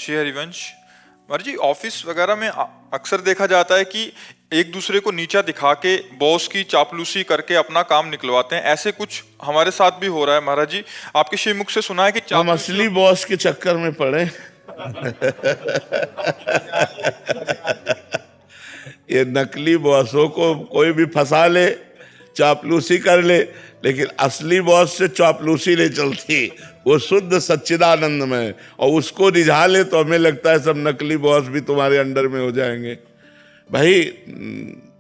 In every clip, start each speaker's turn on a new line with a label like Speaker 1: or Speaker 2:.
Speaker 1: श्री हरिवंश। महाराज जी, office वगैरह में अक्सर देखा जाता है कि एक दूसरे को नीचा दिखा के बॉस की चापलूसी करके अपना काम निकलवाते हैं। ऐसे कुछ हमारे साथ भी हो रहा है महाराज जी। आपके श्रीमुख से सुना है कि
Speaker 2: हम असली बॉस के चक्कर में पड़े। ये नकली बॉसों को कोई भी फंसा ले, चापलूसी कर ले, लेकिन असली बॉस से चापलूसी नहीं चलती। वो शुद्ध सच्चिदानंद में, और उसको रिझा ले तो हमें लगता है सब नकली बॉस भी तुम्हारे अंडर में हो जाएंगे। भाई,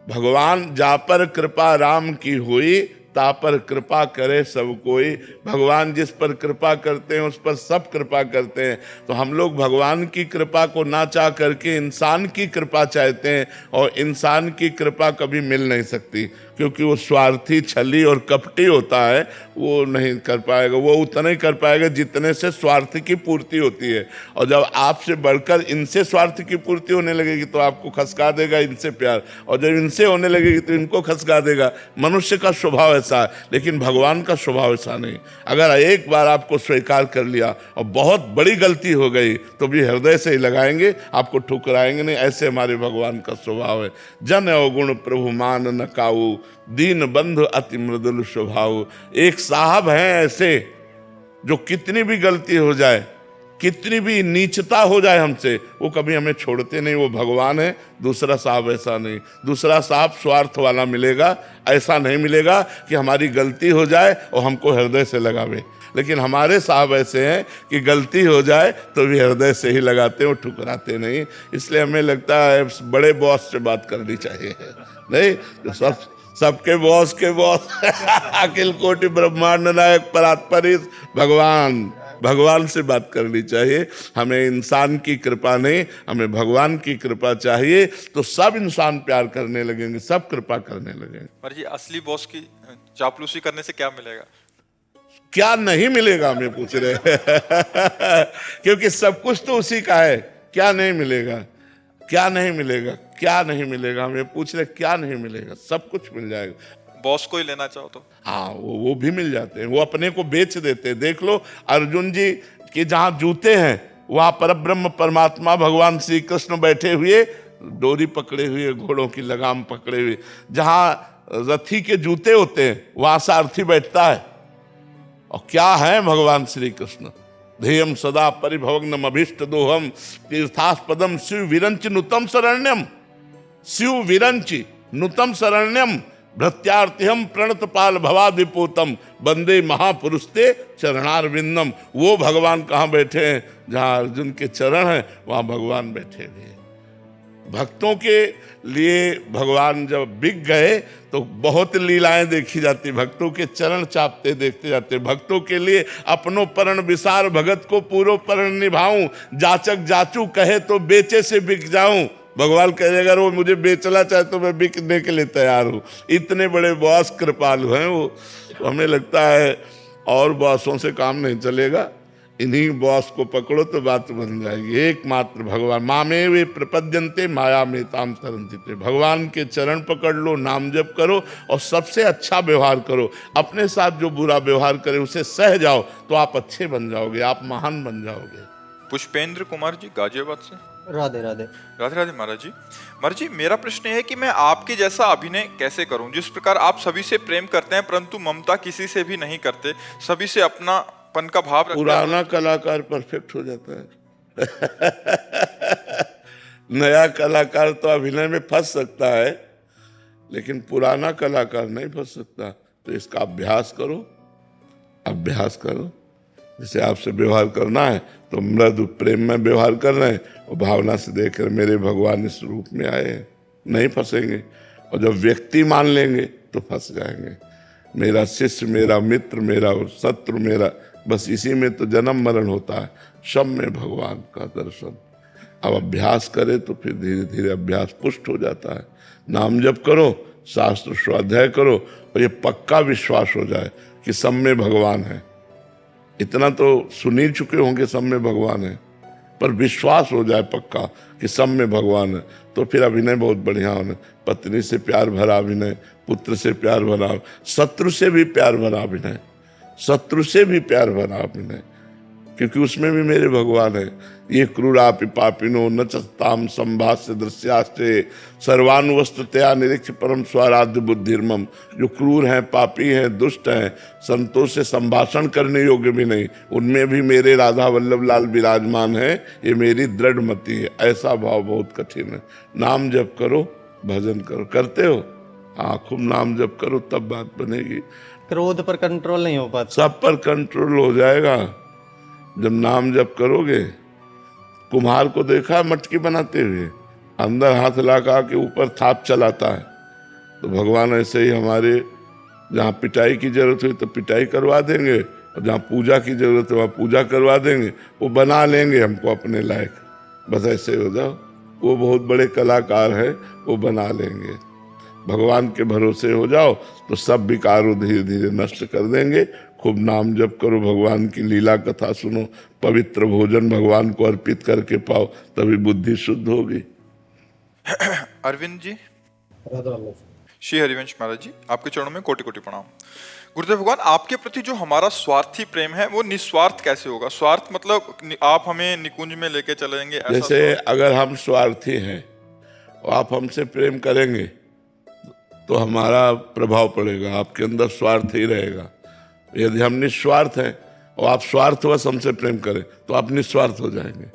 Speaker 2: भगवान जा पर कृपा राम की हुई, ता पर कृपा करे सब कोई। भगवान जिस पर कृपा करते हैं उस पर सब कृपा करते हैं। तो हम लोग भगवान की कृपा को ना चाह करके इंसान की कृपा चाहते हैं, और इंसान की कृपा कभी मिल नहीं सकती, क्योंकि वो स्वार्थी, छली और कपटी होता है। वो नहीं कर पाएगा, वो उतना ही कर पाएगा जितने से स्वार्थ की पूर्ति होती है। और जब आपसे बढ़कर इनसे स्वार्थ की पूर्ति होने लगेगी तो आपको खसका देगा इनसे प्यार, और जब इनसे होने लगेगी तो इनको खसका देगा। मनुष्य का स्वभाव ऐसा है, लेकिन भगवान का स्वभाव ऐसा नहीं। अगर एक बार आपको स्वीकार कर लिया और बहुत बड़ी गलती हो गई तो भी हृदय से ही लगाएंगे, आपको ठुकराएंगे नहीं। ऐसे हमारे भगवान का स्वभाव है। जन अवगुण प्रभु मान न काऊ, दीन बंधु अति मृदुल स्वभाव। एक साहब हैं ऐसे, जो कितनी भी गलती हो जाए, कितनी भी नीचता हो जाए हमसे, वो कभी हमें छोड़ते नहीं। वो भगवान है। दूसरा साहब ऐसा नहीं। दूसरा साहब स्वार्थ वाला मिलेगा, ऐसा नहीं मिलेगा कि हमारी गलती हो जाए और हमको हृदय से लगावे। लेकिन हमारे साहब ऐसे हैं कि गलती हो जाए तो भी हृदय से ही लगाते हैं, वो ठुकराते नहीं। इसलिए हमें लगता है बड़े बॉस से बात करनी चाहिए, नहीं तो सबके बॉस के बॉस अखिल कोटि ब्रह्मांड नायक परात्परीश भगवान से बात करनी चाहिए। हमें इंसान की कृपा नहीं, हमें भगवान की कृपा चाहिए। तो सब इंसान प्यार करने लगेंगे, सब कृपा करने लगेंगे।
Speaker 1: महाराज जी, असली बॉस की चापलूसी करने से क्या मिलेगा?
Speaker 2: क्या नहीं मिलेगा हमें पूछ रहे क्योंकि सब कुछ तो उसी का है। क्या नहीं मिलेगा, क्या नहीं मिलेगा, क्या नहीं मिलेगा, हमें पूछ रहे क्या नहीं मिलेगा? सब कुछ मिल जाएगा।
Speaker 1: बॉस को ही लेना चाहो तो
Speaker 2: हाँ, वो भी मिल जाते हैं। वो अपने को बेच देते हैं। देख लो अर्जुन जी के जहाँ जूते हैं, वहाँ परब्रह्म परमात्मा भगवान श्री कृष्ण बैठे हुए, डोरी पकड़े हुए, घोड़ों की लगाम पकड़े हुए। जहाँ रथी के जूते होते हैं वहाँ सारथी बैठता है। और क्या है भगवान श्री कृष्ण? ध्येयम सदा परिभवग्नम अभीष्ट दोहम, तीर्थास्पदम शिव विरंच नुतम शरण्यम। शिव विरंच नुतम शरण्यम, भृत्यार्थिहम प्रणतपाल भवादिपूतम, वंदे महापुरुषते चरणारविंदम। वो भगवान कहाँ बैठे हैं? जहाँ अर्जुन के चरण हैं वहाँ भगवान बैठे हुए हैं। भक्तों के लिए भगवान जब बिक गए तो बहुत लीलाएं देखी जाती। भक्तों के चरण चापते देखते जाते। भक्तों के लिए अपनो परण विसार, भगत को पूरो परण निभाऊं, जाचक जाचू कहे तो बेचे से बिक जाऊं। भगवान कहे अगर वो मुझे बेचना चाहे तो मैं बिकने के लिए तैयार हूँ। इतने बड़े बॉस कृपालु हैं वो। हमें लगता है और बॉसों से काम नहीं चलेगा, इन्हीं बॉस को पकड़ो तो बात बन जाएगी। एकमात्र भगवान। मामे वे प्रपद्यन्ते माया में ताम तरंती। भगवान के चरण पकड़ लो, नाम जप करो और सबसे अच्छा व्यवहार करो। अपने साथ जो बुरा व्यवहार करे उसे सह जाओ तो आप अच्छे बन जाओगे, आप महान बन जाओगे।
Speaker 1: पुष्पेंद्र कुमार जी गाजियाबाद से।
Speaker 3: राधे राधे।
Speaker 1: राधे राधे महाराज जी। महाराज जी, मेरा प्रश्न है कि मैं आपके जैसा अभिनय कैसे करूं? जिस प्रकार आप सभी से प्रेम करते हैं परंतु ममता किसी से भी नहीं करते, सभी से अपना पन का भाव रखते हैं।
Speaker 2: पुराना कलाकार परफेक्ट हो जाता है नया कलाकार तो अभिनय में फंस सकता है, लेकिन पुराना कलाकार नहीं फंस सकता। तो इसका अभ्यास करो, अभ्यास करो। जैसे आपसे व्यवहार करना है तो मृदु प्रेम में व्यवहार कर रहे हैं, और भावना से देखकर मेरे भगवान इस रूप में आए हैं, नहीं फंसेंगे। और जब व्यक्ति मान लेंगे तो फंस जाएंगे। मेरा शिष्य, मेरा मित्र, मेरा शत्रु, मेरा, बस इसी में तो जन्म मरण होता है। सब में भगवान का दर्शन। अब अभ्यास करें तो फिर धीरे धीरे अभ्यास पुष्ट हो जाता है। नाम जप करो, शास्त्र स्वाध्याय करो, और ये पक्का विश्वास हो जाए कि सब में भगवान है। इतना तो सुन ही चुके होंगे सब में भगवान है, पर विश्वास हो जाए पक्का कि सब में भगवान है, तो फिर अभिनय बहुत बढ़िया होना। पत्नी से प्यार भरा अभिनय, पुत्र से प्यार भरा, शत्रु से भी प्यार भरा अभिनय, शत्रु से भी प्यार भरा अभिनय। क्योंकि उसमें भी मेरे भगवान है। ये क्रूरापि पापिनो न चताम संभाष्य दृश्यास्ते सर्वानुवस्ततया निरीक्ष परम स्वाराध्य बुद्धिर्मम। जो क्रूर हैं, पापी हैं, दुष्ट हैं, संतों से संभाषण करने योग्य भी नहीं, उनमें भी मेरे राधा वल्लभ लाल विराजमान है। ये मेरी दृढ़ मति है। ऐसा भाव बहुत कठिन है। नाम जप करो, भजन करो। करते हो? हाँ, खूब नाम जप करो, तब बात बनेगी।
Speaker 3: क्रोध पर कंट्रोल नहीं हो पाता।
Speaker 2: सब पर कंट्रोल हो जाएगा जब नाम जप करोगे। कुम्हार को देखा मटकी बनाते हुए, अंदर हाथ लगा के ऊपर थाप चलाता है। तो भगवान ऐसे ही हमारे जहाँ पिटाई की जरूरत हुई तो पिटाई करवा देंगे, और जहाँ पूजा की जरूरत है वहाँ पूजा करवा देंगे। वो बना लेंगे हमको अपने लायक। बस ऐसे हो जाओ। वो बहुत बड़े कलाकार है, वो बना लेंगे। भगवान के भरोसे हो जाओ तो सब विकारों धीरे धीरे नष्ट कर देंगे। खूब नाम जप करो, भगवान की लीला कथा सुनो, पवित्र भोजन भगवान को अर्पित करके पाओ, तभी बुद्धि शुद्ध होगी।
Speaker 1: अरविंद जी, श्री हरिवंश महाराज जी, आपके चरणों में कोटि कोटि प्रणाम। गुरुदेव भगवान, आपके प्रति जो हमारा स्वार्थी प्रेम है वो निस्वार्थ कैसे होगा? स्वार्थ मतलब आप हमें निकुंज में लेके चलेंगे ऐसा?
Speaker 2: जैसे अगर हम स्वार्थी हैं और आप हमसे प्रेम करेंगे तो हमारा प्रभाव पड़ेगा, आपके अंदर स्वार्थ ही रहेगा। यदि हम निस्वार्थ हैं और आप स्वार्थवश हमसे प्रेम करें तो आप निस्वार्थ हो जाएंगे,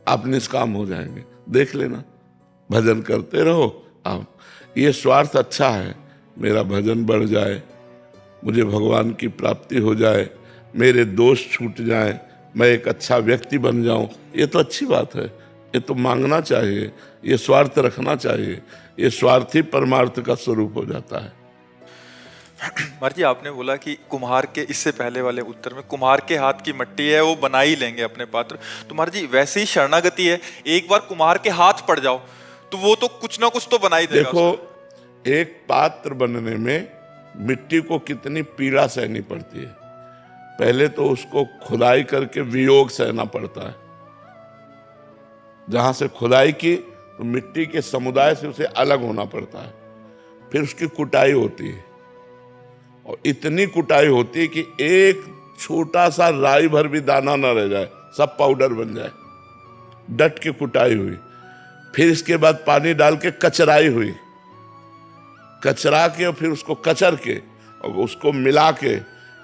Speaker 2: आप निष्काम हो जाएंगे। देख लेना, भजन करते रहो आप। ये स्वार्थ अच्छा है, मेरा भजन बढ़ जाए, मुझे भगवान की प्राप्ति हो जाए, मेरे दोष छूट जाए, मैं एक अच्छा व्यक्ति बन जाऊं, ये तो अच्छी बात है। ये तो मांगना चाहिए, ये स्वार्थ रखना चाहिए। ये स्वार्थी परमार्थ का स्वरूप हो जाता है।
Speaker 1: महाराज जी, आपने बोला कि कुम्हार के, इससे पहले वाले उत्तर में, कुम्हार के हाथ की मट्टी है वो बना ही लेंगे अपने पात्र। तो महाराज जी वैसे ही शरणागति है, एक बार कुम्हार के हाथ पड़ जाओ तो वो तो कुछ ना कुछ तो बना ही देगा।
Speaker 2: देखो, एक पात्र बनने में मिट्टी को कितनी पीड़ा सहनी पड़ती है। पहले तो उसको खुदाई करके वियोग सहना पड़ता है। जहां से खुदाई की तो मिट्टी के समुदाय से उसे अलग होना पड़ता है। फिर उसकी कुटाई होती है, और इतनी कुटाई होती है कि एक छोटा सा राई भर भी दाना ना रह जाए, सब पाउडर बन जाए। डट के कुटाई हुई, फिर इसके बाद पानी डाल के कचराई हुई, कचरा के और फिर उसको कचर के और उसको मिला के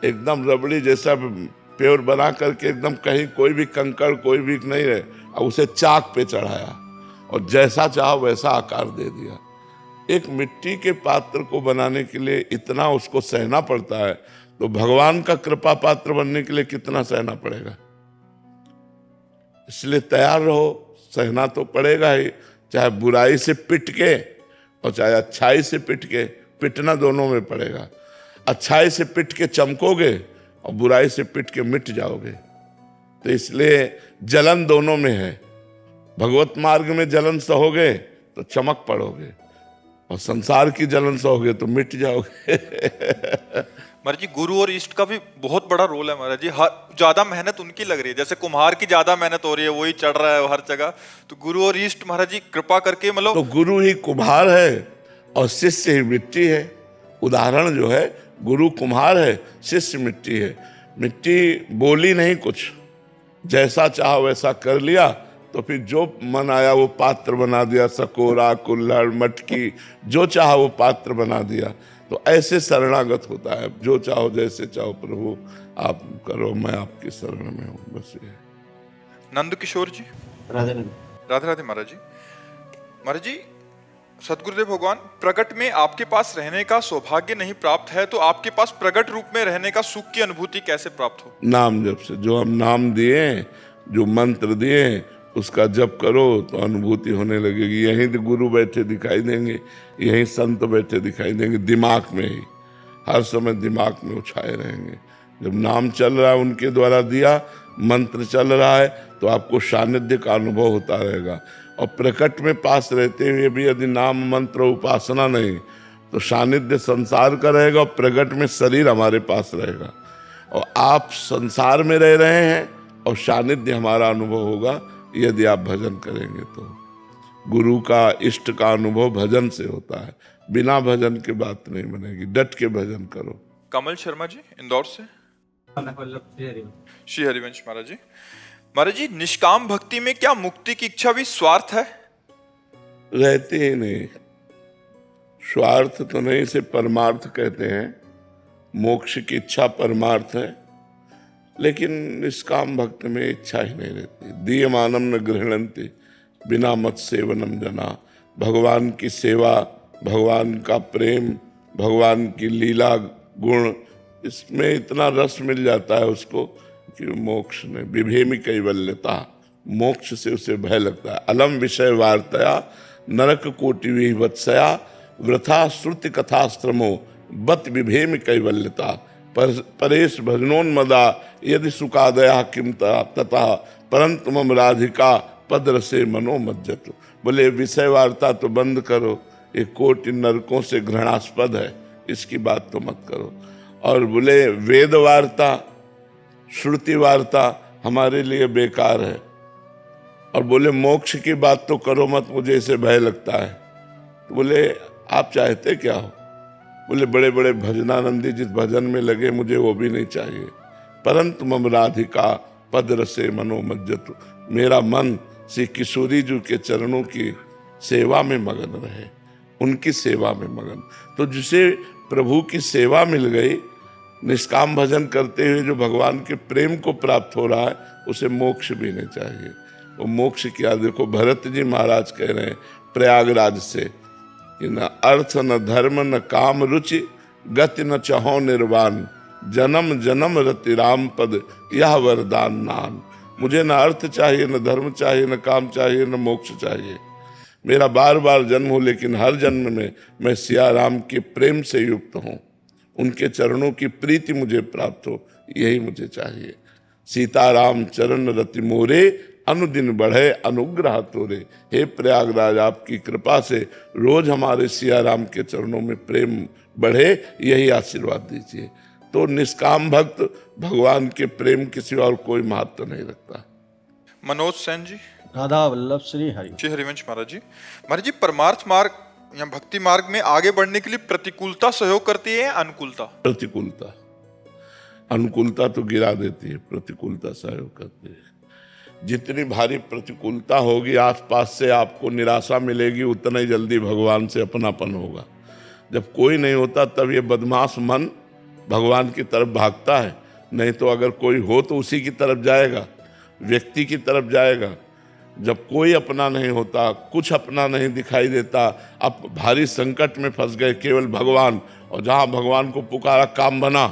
Speaker 2: एकदम रबड़ी जैसा प्योर बना करके, एकदम कहीं कोई भी कंकड़ कोई भी नहीं रहे, और उसे चाक पे चढ़ाया और जैसा चाहा वैसा आकार दे दिया। एक मिट्टी के पात्र को बनाने के लिए इतना उसको सहना पड़ता है, तो भगवान का कृपा पात्र बनने के लिए कितना सहना पड़ेगा। इसलिए तैयार रहो, सहना तो पड़ेगा ही, चाहे बुराई से पिट के और चाहे अच्छाई से पिट के। पिटना दोनों में पड़ेगा। अच्छाई से पिट के चमकोगे और बुराई से पिट के मिट जाओगे। तो इसलिए जलन दोनों में है। भगवत मार्ग में जलन सहोगे तो चमक पड़ोगे, और संसार की जलन सहोगे तो मिट जाओगे।
Speaker 1: महाराज जी, गुरु और इष्ट का भी बहुत बड़ा रोल है महाराज जी। हर ज्यादा मेहनत उनकी लग रही है, जैसे कुम्हार की ज्यादा मेहनत हो रही है, वही चढ़ रहा है हर जगह। तो गुरु और इष्ट महाराज जी कृपा करके, मतलब
Speaker 2: तो गुरु ही कुम्हार है और शिष्य ही मिट्टी है। उदाहरण जो है, गुरु कुम्हार है, शिष्य मिट्टी है। मिट्टी बोली नहीं कुछ, जैसा चाहा वैसा कर लिया, तो फिर जो मन आया वो पात्र बना दिया, सकोरा, कुल्हड़, मटकी, जो चाहा वो पात्र बना दिया। तो ऐसे शरणागत होता है। जो चाहो जैसे चाहो प्रभु आप करो, मैं आपकी शरण में हूँ। बस ये।
Speaker 1: नंद किशोर जी,
Speaker 3: राधे
Speaker 1: राधे राधे महाराज जी। महाराज जी, सदगुरुदेव भगवान, प्रकट में आपके पास रहने का सौभाग्य नहीं प्राप्त है, तो आपके पास प्रकट रूप में रहने का सुख की अनुभूति कैसे प्राप्त हो?
Speaker 2: नाम जप से। जो हम नाम दिए, जो मंत्र दिए, उसका जप करो तो अनुभूति होने लगेगी। यहीं तो गुरु बैठे दिखाई देंगे, यहीं संत बैठे दिखाई देंगे, दिमाग में ही, हर समय दिमाग में उछाए रहेंगे। जब नाम चल रहा है, उनके द्वारा दिया मंत्र चल रहा है, तो आपको सानिध्य का अनुभव होता रहेगा। और प्रकट में पास रहते हुए भी यदि नाम मंत्र उपासना नहीं, तो सानिध्य संसार का रहेगा और प्रकट में शरीर हमारे पास रहेगा। और आप संसार में रह रहे हैं और सानिध्य हमारा अनुभव होगा यदि आप भजन करेंगे। तो गुरु का, इष्ट का अनुभव भजन से होता है। बिना भजन के बात नहीं बनेगी। डट के भजन करो।
Speaker 1: कमल शर्मा जी, इंदौर से। श्री हरिवंश महाराज जी। महाराज जी, निष्काम भक्ति में क्या मुक्ति की इच्छा भी स्वार्थ है?
Speaker 2: रहते ही नहीं। स्वार्थ तो नहीं, इसे परमार्थ कहते हैं। मोक्ष की इच्छा परमार्थ है, लेकिन निष्काम भक्त में इच्छा ही नहीं रहती। दीयमानम न गृह्णन्ति बिना मत सेवनम जना। भगवान की सेवा, भगवान का प्रेम, भगवान की लीला गुण, इसमें इतना रस मिल जाता है उसको कि मोक्ष में विभेमी कैवल्यता, मोक्ष से उसे भय लगता है। अलम विषय वार्तया नरक कोटि विवत्सया वृथा श्रुति कथाश्रमो बत विभेमी कैवल्यता परेश भजनोन्मदा यदि सुखादया किम तथा परंतु मम राधिका पद रसे मनोमज्जत। बोले विषय वार्ता तो बंद करो, ये कोटि नरकों से घृणास्पद है, इसकी बात तो मत करो। और बोले वेद वार्ता, श्रुति वार्ता हमारे लिए बेकार है। और बोले मोक्ष की बात तो करो मत, मुझे इसे भय लगता है। तो बोले आप चाहते क्या हो? बोले बड़े बड़े भजनानंदी जिस भजन में लगे, मुझे वो भी नहीं चाहिए। परंतु मम राधिका पद रसे मनोमज्जत, मेरा मन श्री किशोरी जी के चरणों की सेवा में मगन रहे, उनकी सेवा में मगन। तो जिसे प्रभु की सेवा मिल गई, निष्काम भजन करते हुए जो भगवान के प्रेम को प्राप्त हो रहा है, उसे मोक्ष भी नहीं चाहिए। वो मोक्ष क्या, देखो भरत जी महाराज कह रहे हैं प्रयागराज से कि न अर्थ न धर्म न काम रुचि गति न चहो निर्वाण जन्म जन्म रति राम पद यह वरदान नान। मुझे न अर्थ चाहिए, न धर्म चाहिए, न काम चाहिए, न मोक्ष चाहिए। मेरा बार बार जन्म हो, लेकिन हर जन्म में मैं सिया राम के प्रेम से युक्त हूँ, उनके चरणों की प्रीति मुझे प्राप्त हो, यही मुझे चाहिए। सीताराम चरण रति मोरे अनुदिन बढ़े अनुग्रह तोरे। हे प्रयागराज, आपकी कृपा से रोज हमारे सिया राम के चरणों में प्रेम बढ़े, यही आशीर्वाद दीजिए। तो निष्काम भक्त भगवान के प्रेम के सिवा और कोई महत्व नहीं रखता।
Speaker 1: मनोज सेन जी।
Speaker 3: राधा वल्लभ श्री हरि।
Speaker 1: श्री हरिवंश महाराज जी। महाराज जी, परमार्थ मार्ग या भक्ति मार्ग में आगे बढ़ने के लिए प्रतिकूलता सहयोग करती है या अनुकूलता?
Speaker 2: प्रतिकूलता। अनुकूलता तो गिरा देती है, प्रतिकूलता सहयोग करती है। जितनी भारी प्रतिकूलता होगी, आसपास से आपको निराशा मिलेगी, उतना ही जल्दी भगवान से अपनापन होगा। जब कोई नहीं होता, तब ये बदमाश मन भगवान की तरफ भागता है। नहीं तो अगर कोई हो तो उसी की तरफ जाएगा, व्यक्ति की तरफ जाएगा। जब कोई अपना नहीं होता, कुछ अपना नहीं दिखाई देता, अब भारी संकट में फंस गए, केवल भगवान, और जहाँ भगवान को पुकारा काम बना,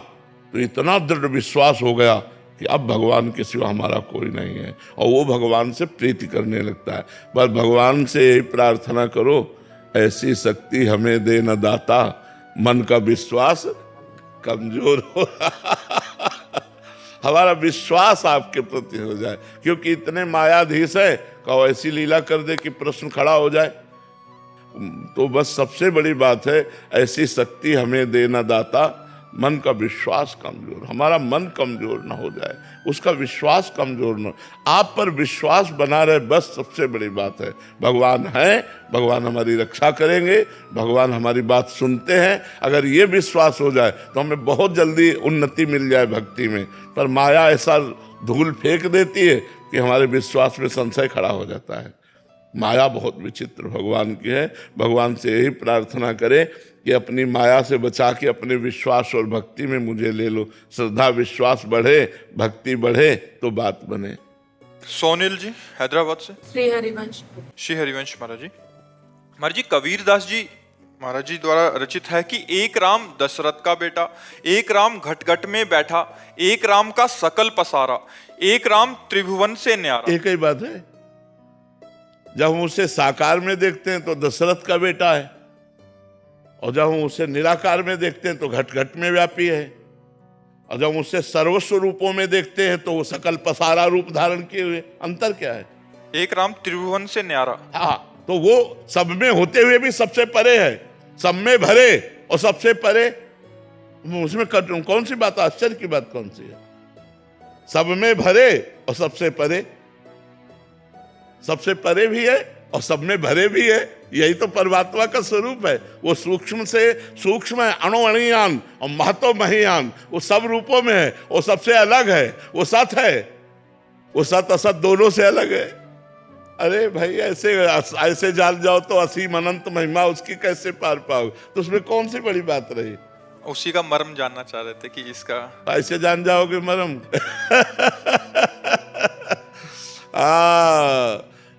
Speaker 2: तो इतना दृढ़ विश्वास हो गया कि अब भगवान के सिवा हमारा कोई नहीं है, और वो भगवान से प्रीति करने लगता है। बस भगवान से यही प्रार्थना करो, ऐसी शक्ति हमें दे न दाता, मन का विश्वास कमजोर हो हमारा विश्वास आपके प्रति हो जाए, क्योंकि इतने मायाधीश है, कहो ऐसी लीला कर दे कि प्रश्न खड़ा हो जाए। तो बस सबसे बड़ी बात है, ऐसी शक्ति हमें देना दाता, मन का विश्वास कमजोर, हमारा मन कमजोर ना हो जाए, उसका विश्वास कमजोर ना, आप पर विश्वास बना रहे, बस सबसे बड़ी बात है। भगवान है, भगवान हमारी रक्षा करेंगे, भगवान हमारी बात सुनते हैं। अगर ये विश्वास हो जाए तो हमें बहुत जल्दी उन्नति मिल जाए भक्ति में। पर माया ऐसा धूल फेंक देती है कि हमारे विश्वास में संशय खड़ा हो जाता है। माया बहुत विचित्र भगवान की है। भगवान से यही प्रार्थना करें कि अपनी माया से बचा के अपने विश्वास और भक्ति में मुझे ले लो। श्रद्धा विश्वास बढ़े, भक्ति बढ़े तो बात बने।
Speaker 1: सोनिल जी हैदराबाद से।
Speaker 4: श्री हरिवंश।
Speaker 1: श्री हरिवंश महाराज जी। महाराज जी, कबीरदास जी महाराज जी द्वारा रचित है कि एक राम दशरथ का बेटा, एक राम घट घट में बैठा, एक राम का सकल पसारा, एक राम त्रिभुवन से न्यारा।
Speaker 2: एक ही बात है। जब हम उसे साकार में देखते हैं तो दशरथ का बेटा है, और जब हम उसे निराकार में देखते हैं तो घट घट में व्यापी है, और जब हम उसे सर्वस्व रूपों में देखते हैं तो वो सकल पसारा रूप धारण किए हुए। अंतर क्या है?
Speaker 1: एक राम त्रिभुवन से न्यारा।
Speaker 2: हाँ, तो वो सब में होते हुए भी सबसे परे है, सब में भरे और सबसे परे। उसमें कौन सी बात, आश्चर्य की बात कौन सी है? सब में भरे और सबसे परे, सबसे परे भी है और सब में भरे भी है, यही तो परमात्मा का स्वरूप है। वो सूक्ष्म से सूक्ष्म है, अणुअणियान और महतो महियान, वो सब रूपों में है, वो सबसे अलग है, वो सत है, वो सत असत दोनों से अलग है। अरे भाई ऐसे जान जाओ तो असीम अनंत महिमा उसकी कैसे पार पाओगे, तो उसमें कौन सी बड़ी बात रही।
Speaker 1: उसी का मर्म जानना चाह रहे थे कि इसका
Speaker 2: ऐसे जान जाओगे मर्म।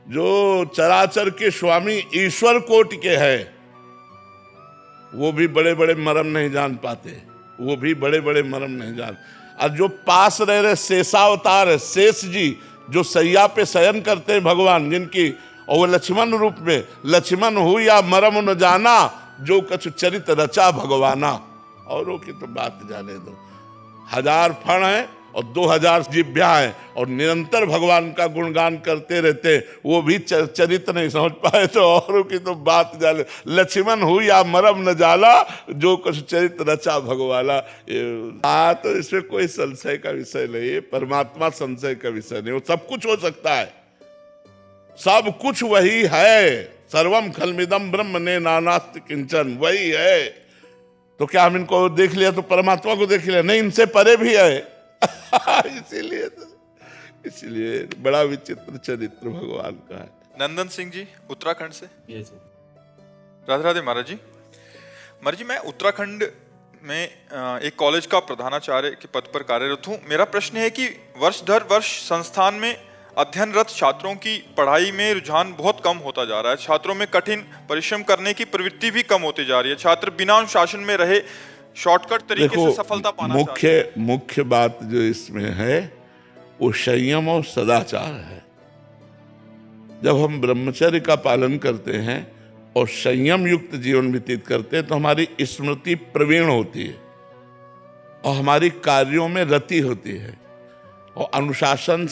Speaker 2: जो चराचर के स्वामी ईश्वर कोटि के हैं वो भी बड़े बड़े मर्म नहीं जान पाते, वो भी बड़े बड़े मर्म नहीं जान। और जो पास रह रहे शेषावतार है, शेष जी जो सैया पे शयन करते हैं भगवान जिनकी, और वो लक्ष्मण रूप में, लक्ष्मण हो या मरम न जाना जो कछु चरित रचा भगवाना। औरों की तो बात जाने दो, 1000 फण है और 2000 जिभ्या है और निरंतर भगवान का गुणगान करते रहते, वो भी चरित्र नहीं समझ पाए तो औरों की तो बात जाने। लक्ष्मण हो या मरम न जाला जो कुछ चरित्र रचा भगवाना। तो इसमें कोई संशय का विषय नहीं है, परमात्मा संशय का विषय नहीं, वो सब कुछ हो सकता है, सब कुछ वही है। सर्वम खलमिदम ब्रह्म ने नानास्ति किंचन, वही है। तो क्या हम इनको देख लिया तो परमात्मा को देख लिया? नहीं, इनसे परे भी है। इसीलिए बड़ा विचित्र चरित्र भगवान का है।
Speaker 1: नंदन सिंह जी उत्तराखंड से।
Speaker 3: ये जी।
Speaker 1: राधे राधे महाराज जी। महाराज जी, मैं उत्तराखंड में एक कॉलेज का प्रधानाचार्य के पद पर कार्यरत हूँ। मेरा प्रश्न है कि वर्ष दर वर्ष संस्थान में अध्ययनरत छात्रों की पढ़ाई में रुझान बहुत कम होता जा रहा है। छात्रों में कठिन परिश्रम करने की प्रवृत्ति भी कम होती जा रही है। छात्र बिना अनुशासन में रहे शॉर्टकट तरीके से सफलता पाना चाहते हैं।
Speaker 2: मुख्य बात जो इसमें है वो संयम और सदाचार है। जब हम ब्रह्मचर्य का पालन करते हैं और संयम युक्त जीवन व्यतीत करते हैं तो हमारी स्मृति प्रवीण होती है और हमारी कार्यों में रति होती है और अनुशासन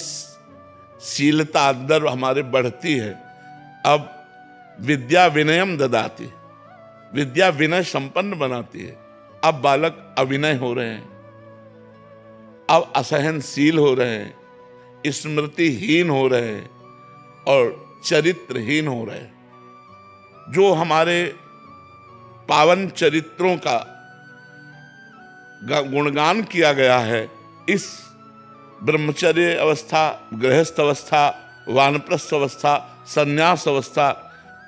Speaker 2: शीलता अंदर हमारे बढ़ती है। अब विद्या विनयम ददाती, विद्या विनय संपन्न बनाती है। अब बालक अविनय हो रहे हैं, अब असहनशील हो रहे हैं, स्मृतिहीन हो रहे हैं और चरित्रहीन हो रहे हैं। जो हमारे पावन चरित्रों का गुणगान किया गया है, इस ब्रह्मचर्य अवस्था, गृहस्थ अवस्था, वानप्रस्थ अवस्था, संन्यास अवस्था,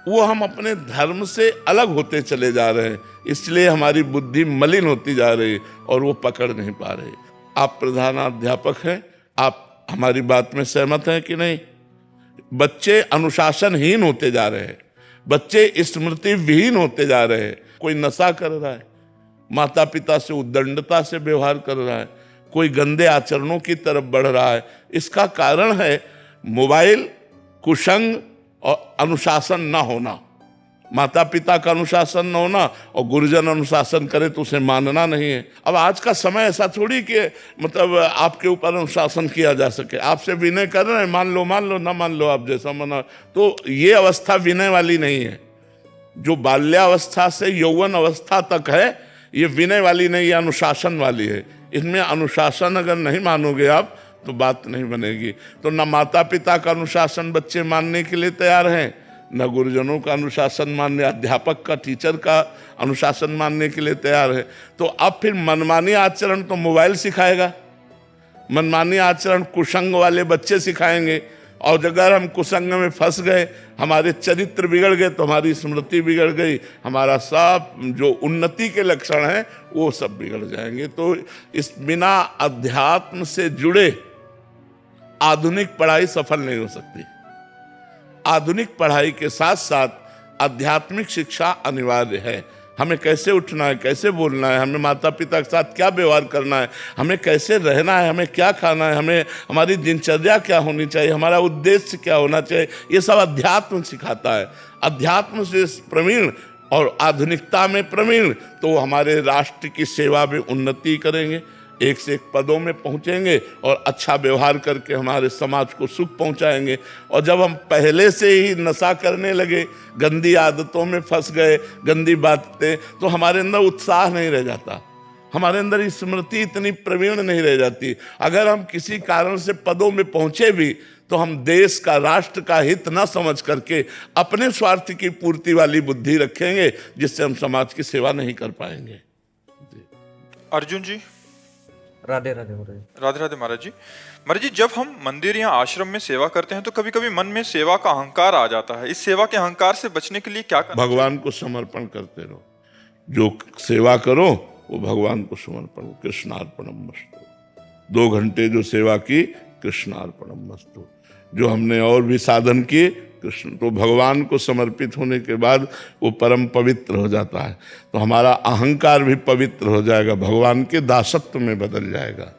Speaker 2: वो हम अपने धर्म से अलग होते चले जा रहे हैं। इसलिए हमारी बुद्धि मलिन होती जा रही और वो पकड़ नहीं पा रहे। आप प्रधानाध्यापक हैं, आप हमारी बात में सहमत हैं कि नहीं? बच्चे अनुशासनहीन होते जा रहे हैं, बच्चे स्मृति विहीन होते जा रहे हैं। कोई नशा कर रहा है, माता पिता से उद्दंडता से व्यवहार कर रहा है, कोई गंदे आचरणों की तरफ बढ़ रहा है। इसका कारण है मोबाइल, कुसंग और अनुशासन न होना। माता पिता का अनुशासन न होना और गुरुजन अनुशासन करे तो उसे मानना नहीं है। अब आज का समय ऐसा थोड़ी कि मतलब आपके ऊपर अनुशासन किया जा सके। आपसे विनय कर रहे हैं, मान लो ना मान लो, आप जैसा मना, तो ये अवस्था विनय वाली नहीं है। जो बाल्यावस्था से यौवन अवस्था तक है ये विनय वाली नहीं, ये अनुशासन वाली है। इसमें अनुशासन अगर नहीं मानोगे आप तो बात नहीं बनेगी। तो न माता पिता का अनुशासन बच्चे मानने के लिए तैयार हैं, न गुरुजनों का अनुशासन मानने, अध्यापक का, टीचर का अनुशासन मानने के लिए तैयार है। तो अब फिर मनमानी आचरण तो मोबाइल सिखाएगा, मनमानी आचरण कुसंग वाले बच्चे सिखाएंगे। और अगर हम कुसंग में फंस गए, हमारे चरित्र बिगड़ गए तो हमारी स्मृति बिगड़ गई, हमारा सब जो उन्नति के लक्षण हैं वो सब बिगड़ जाएंगे। तो इस बिना अध्यात्म से जुड़े आधुनिक पढ़ाई सफल नहीं हो सकती। आधुनिक पढ़ाई के साथ साथ आध्यात्मिक शिक्षा अनिवार्य है। हमें कैसे उठना है, कैसे बोलना है, हमें माता पिता के साथ क्या व्यवहार करना है, हमें कैसे रहना है, हमें क्या खाना है, हमें हमारी दिनचर्या क्या होनी चाहिए, हमारा उद्देश्य क्या होना चाहिए, ये सब अध्यात्म सिखाता है। अध्यात्म से प्रवीण और आधुनिकता में प्रवीण तो हमारे राष्ट्र की सेवा में उन्नति करेंगे, एक से एक पदों में पहुंचेंगे और अच्छा व्यवहार करके हमारे समाज को सुख पहुंचाएंगे। और जब हम पहले से ही नशा करने लगे, गंदी आदतों में फंस गए, गंदी बातें, तो हमारे अंदर उत्साह नहीं रह जाता, हमारे अंदर स्मृति इतनी प्रवीण नहीं रह जाती। अगर हम किसी कारण से पदों में पहुंचे भी तो हम देश का, राष्ट्र का हित ना समझ करके अपने स्वार्थ की पूर्ति वाली बुद्धि रखेंगे, जिससे हम समाज की सेवा नहीं कर पाएंगे।
Speaker 1: अर्जुन जी।
Speaker 4: राधे राधे महाराज।
Speaker 1: राधे राधे महाराज जी। महाराज जी, जब हम मंदिर या आश्रम में सेवा करते हैं तो कभी कभी मन में सेवा का अहंकार आ जाता है। इस सेवा के अहंकार से बचने के लिए क्या करना?
Speaker 2: भगवान को समर्पण करते रहो। जो सेवा करो वो भगवान को समर्पण, कृष्णार्पणमस्तु। 2 घंटे जो सेवा की, कृष्णार्पणमस्तु। जो हमने और भी साधन किए, कृष्ण, तो भगवान को समर्पित होने के बाद वो परम पवित्र हो जाता है। तो हमारा अहंकार भी पवित्र हो जाएगा, भगवान के दासत्व में बदल जाएगा।